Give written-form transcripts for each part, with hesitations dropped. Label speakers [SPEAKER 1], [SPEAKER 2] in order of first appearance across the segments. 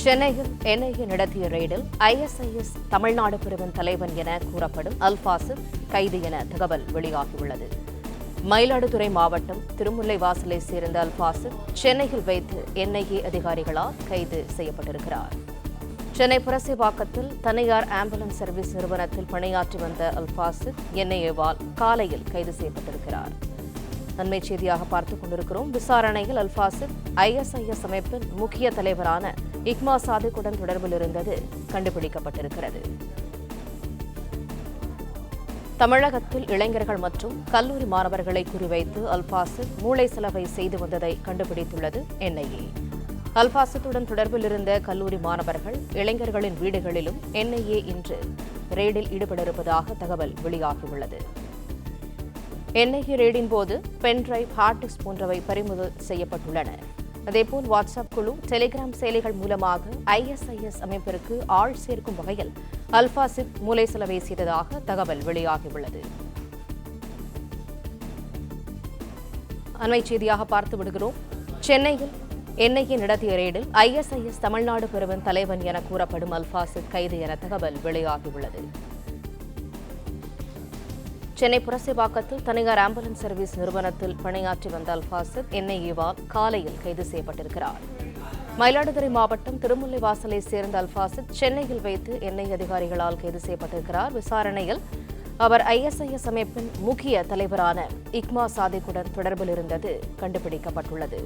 [SPEAKER 1] சென்னையில் என்ஐஏ நடத்திய ரெய்டில் ஐஎஸ்ஐஎஸ் தமிழ்நாடு பிரிவின் தலைவன் என கூறப்படும் அல்பாசித் கைது என தகவல் வெளியாகியுள்ளது. மயிலாடுதுறை மாவட்டம் திருமுல்லைவாசலை சேர்ந்த அல்பாசித் சென்னையில் வைத்து என்ஐஏ அதிகாரிகளால் கைது செய்யப்பட்டிருக்கிறார். சென்னை புரசைவாக்கத்தில் தனியார் ஆம்புலன்ஸ் சர்வீஸ் நிறுவனத்தில் பணியாற்றி வந்த அல்பாசித் என்ஐஏவால் காலையில் கைது செய்யப்பட்டிருக்கிறார். அண்மை செய்தியாக பார்த்துக் கொண்டிருக்கிறோம். விசாரணையில் அல்பாசித் ஐஎஸ்ஐஎஸ் அமைப்பின் முக்கிய தலைவரான இக்மா சாதிக்குடன் தொடர்பில் இருந்தது கண்டுபிடிக்கப்பட்டிருக்கிறது. தமிழகத்தில் இளைஞர்கள் மற்றும் கல்லூரி மாணவர்களை குறிவைத்து அல்பாசித் மூளை செலவை செய்து வந்ததை கண்டுபிடித்துள்ளது என்ஐஏ. அல்பாசித்துடன் தொடர்பில் இருந்த கல்லூரி மாணவர்கள், இளைஞர்களின் வீடுகளிலும் என்ஐஏ இன்று ரெய்டில் ஈடுபட இருப்பதாக தகவல் வெளியாகியுள்ளது. என்ஐஏ ரெய்டின் போது பென்டிரைவ், ஹார்ட் டிஸ்க் போன்றவை பறிமுதல் செய்யப்பட்டுள்ளன. அதேபோல் வாட்ஸ்அப் குழு, டெலிகிராம் செயலிகள் மூலமாக ஐஎஸ்ஐஎஸ் அமைப்பிற்கு ஆள் சேர்க்கும் வகையில் அல்பாசித் மூளை செலவை செய்ததாக தகவல் வெளியாகியுள்ளது. அண்மை செய்தியாக பார்த்து விடுகிறோம். சென்னையில் என்ஐஏ நடத்திய ரெய்டில் ஐஎஸ்ஐஎஸ் தமிழ்நாடு பிரிவின் தலைவன் என கூறப்படும் அல்பாசித் கைது என தகவல் வெளியாகியுள்ளது. சென்னை புரசைவாக்கத்தில் தனியார் ஆம்புலன்ஸ் சர்வீஸ் நிறுவனத்தில் பணியாற்றி வந்த அல்பாசித் என்ஐஏவால் காலையில் கைது செய்யப்பட்டிருக்கிறார். மயிலாடுதுறை மாவட்டம் திருமுல்லைவாசலை சேர்ந்த அல்பாசித் சென்னையில் வைத்து என்ஐஏ அதிகாரிகளால் கைது செய்யப்பட்டிருக்கிறார். விசாரணையில் அவர் ஐஎஸ்ஐஎஸ் அமைப்பின் முக்கிய தலைவரான இக்மா சாதிக்குடன் தொடர்பில் இருந்தது கண்டுபிடிக்கப்பட்டுள்ளது.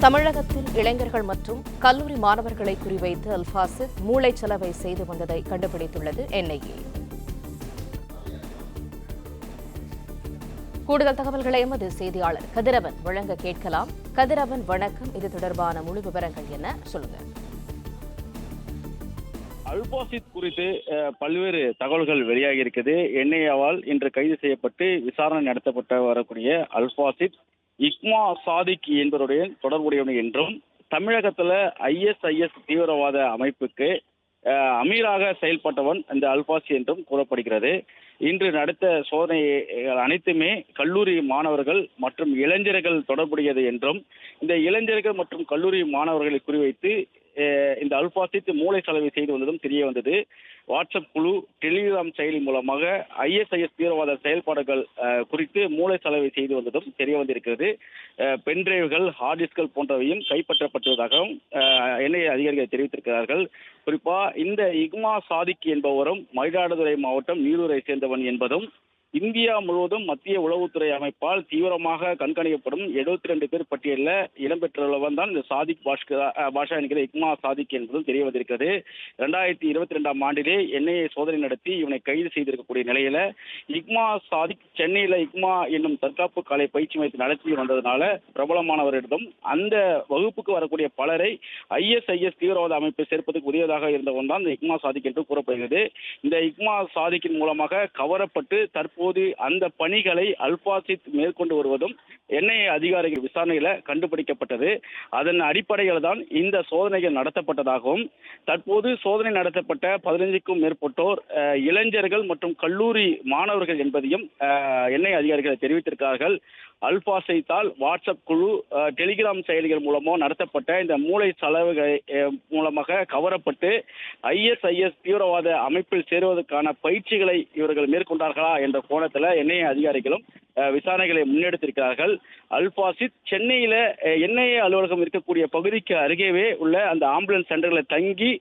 [SPEAKER 1] தமிழகத்தில் இளைஞர்கள் மற்றும் கல்லூரி மாணவர்களை குறிவைத்து அல்பாசித் மூளை செலவை செய்து வந்ததை கண்டுபிடித்துள்ளது என்ஐஏ. கூடுதல் தகவல்களை எமது செய்தியாளர் கதிரவன் வழங்க கேட்கலாம். கதிரவன், வணக்கம். இது தொடர்பான முழு விவரங்கள் என்ன, சொல்லுங்க.
[SPEAKER 2] அல்பாசித் குறித்து பல்வேறு தகவல்கள் வெளியாகி இருக்குது. என்ஐஏவால் இன்று கைது செய்யப்பட்டு விசாரணை நடத்தப்பட்டு வரக்கூடிய அல்பாசித் இக்மா சாதிக் என்பவருடைய தொடர்புடையவன் என்றும், தமிழகத்துல ஐஎஸ்ஐஎஸ் தீவிரவாத அமைப்புக்கு அமீராக செயல்பட்டவன் இந்த அல்பாசி என்றும் கூறப்படுகிறது. இன்று நடத்த சோதனை அனைத்துமே கல்லூரி மாணவர்கள் மற்றும் இளைஞர்கள் தொடர்புடையது என்றும், இந்த இளைஞர்கள் மற்றும் கல்லூரி மாணவர்களை குறிவைத்து இந்த அல்பாசித் மூளை செலவை செய்து வந்ததும் தெரிய வந்தது. வாட்ஸ்அப் குழு, டெலிகிராம் செயலி மூலமாக ஐஎஸ்ஐஎஸ் தீவிரவாத செயல்பாடுகள் குறித்து மூளை செலவை செய்து வந்ததும் தெரிய வந்திருக்கிறது. பென்டிரைவ்கள், ஹார்ட் டிஸ்கள் போன்றவையும் கைப்பற்றப்பட்டுள்ளதாகவும் என்ஐஏ அதிகாரிகள் தெரிவித்திருக்கிறார்கள். குறிப்பா இந்த இக்மா சாதிக் என்பவரும் மயிலாடுதுறை மாவட்டம் நீரூரை சேர்ந்தவன் என்பதும், இந்தியா முழுவதும் மத்திய உளவுத்துறை அமைப்பால் தீவிரமாக கண்காணிக்கப்படும் 72 பேர் பட்டியலில் இடம்பெற்றுள்ளவன் தான் இந்த சாதிக் பாஷா என்கிற இக்மா சாதிக் என்பதும் தெரிய வந்திருக்கிறது. 2022ஆம் ஆண்டிலே என்ஐஏ சோதனை நடத்தி இவனை கைது செய்திருக்கக்கூடிய நிலையில இக்மா சாதிக் சென்னையில இக்மா என்னும் தற்காப்பு கலை பயிற்சி மையத்தை நடத்தி வந்ததுனால பிரபலமானவரிடம் அந்த வகுப்புக்கு வரக்கூடிய பலரை ஐஎஸ்ஐஎஸ் தீவிரவாத அமைப்பை சேர்ப்பதற்கு உரியதாக இருந்தவன் தான் இந்த இக்மா சாதிக் என்று கூறப்படுகிறது. இந்த இக்மா சாதிக்கின் மூலமாக கவரப்பட்டு தற்போது அந்த பணிகளை அல்பாசித் மேற்கொண்டு வருவதும் என்ஐஏ அதிகாரிகள் விசாரணையில கண்டுபிடிக்கப்பட்டது. அதன் அடிப்படையில் தான் இந்த சோதனைகள் நடத்தப்பட்டதாகவும், தற்போது சோதனை நடத்தப்பட்ட 15க்கும் மேற்பட்டோர் இளைஞர்கள் மற்றும் கல்லூரி மாணவர்கள் என்பதையும் என்ஐஏ அதிகாரிகள் தெரிவித்திருக்கிறார்கள். அல்பாசித்தால் வாட்ஸ்அப் குழு, டெலிகிராம் செயலிகள் மூலமோ நடத்தப்பட்ட இந்த மூளை செலவுகள் மூலமாக கவரப்பட்டு ஐஎஸ்ஐஎஸ் தீவிரவாத அமைப்பில் சேருவதற்கான பயிற்சிகளை இவர்கள் மேற்கொண்டார்களா என்ற கோணத்தில் என்ஐஏ அதிகாரிகளும் விசாரணைகளை முன்னெடுத்திருக்கிறார்கள். அல்பாசித் சென்னையில என்ஐஏ அலுவலகம் இருக்கக்கூடிய பகுதிக்கு அருகேவே உள்ள அந்த ஆம்புலன்ஸ் சென்டர்களை தங்கி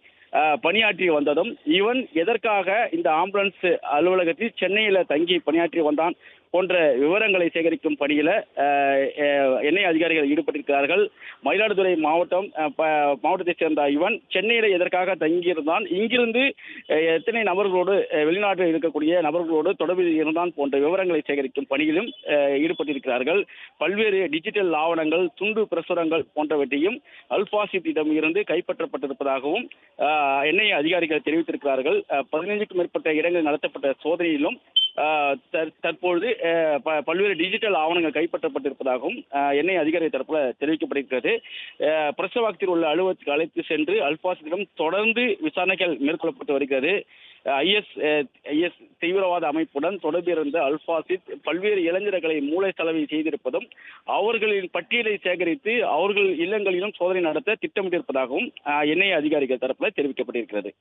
[SPEAKER 2] பணியாற்றி வந்ததும், இவன் எதற்காக இந்த ஆம்புலன்ஸ் அலுவலகத்தில் சென்னையில தங்கி பணியாற்றி வந்தான் போன்ற விவரங்களை சேகரிக்கும் பணியில என்ஐஏ அதிகாரிகள் ஈடுபட்டிருக்கிறார்கள். மயிலாடுதுறை மாவட்டத்தைச் சேர்ந்த இவன் சென்னையில எதற்காக தங்கியிருந்தான், இங்கிருந்து எத்தனை நபர்களோடு, வெளிநாட்டில் இருக்கக்கூடிய நபர்களோடு தொடர்பில் இருந்தான் போன்ற விவரங்களை சேகரிக்கும் பணியிலும் ஈடுபட்டிருக்கிறார்கள். பல்வேறு டிஜிட்டல் ஆவணங்கள், துண்டு பிரசுரங்கள் போன்றவற்றையும் அல்பாசித்திடம் இருந்து கைப்பற்றப்பட்டிருப்பதாகவும் என்ஐஏ அதிகாரிகள் தெரிவித்திருக்கிறார்கள். 15க்கும் மேற்பட்ட இடங்களில் நடத்தப்பட்ட சோதனையிலும் தற்பொழுது பல்வேறு டிஜிட்டல் ஆவணங்கள் கைப்பற்றப்பட்டிருப்பதாகவும் என்ஐஏ அதிகாரி தரப்புல தெரிவிக்கப்பட்டிருக்கிறது. பிரசவாக்கத்தில் உள்ள அலுவலகத்துக்கு அழைத்து சென்று அல்பாசித்திடம் தொடர்ந்து விசாரணைகள் மேற்கொள்ளப்பட்டு வருகிறது. ஐஎஸ் தீவிரவாத அமைப்புடன் தொடர்பு இருந்த அல்பாசித் பல்வேறு இளைஞர்களை மூளை செலவை செய்திருப்பதும் அவர்களின் பட்டியலை சேகரித்து அவர்கள் இல்லங்களிலும் சோதனை நடத்த திட்டமிட்டிருப்பதாகவும் என்ஐஏ அதிகாரிகள் தரப்பில் தெரிவிக்கப்பட்டிருக்கிறது.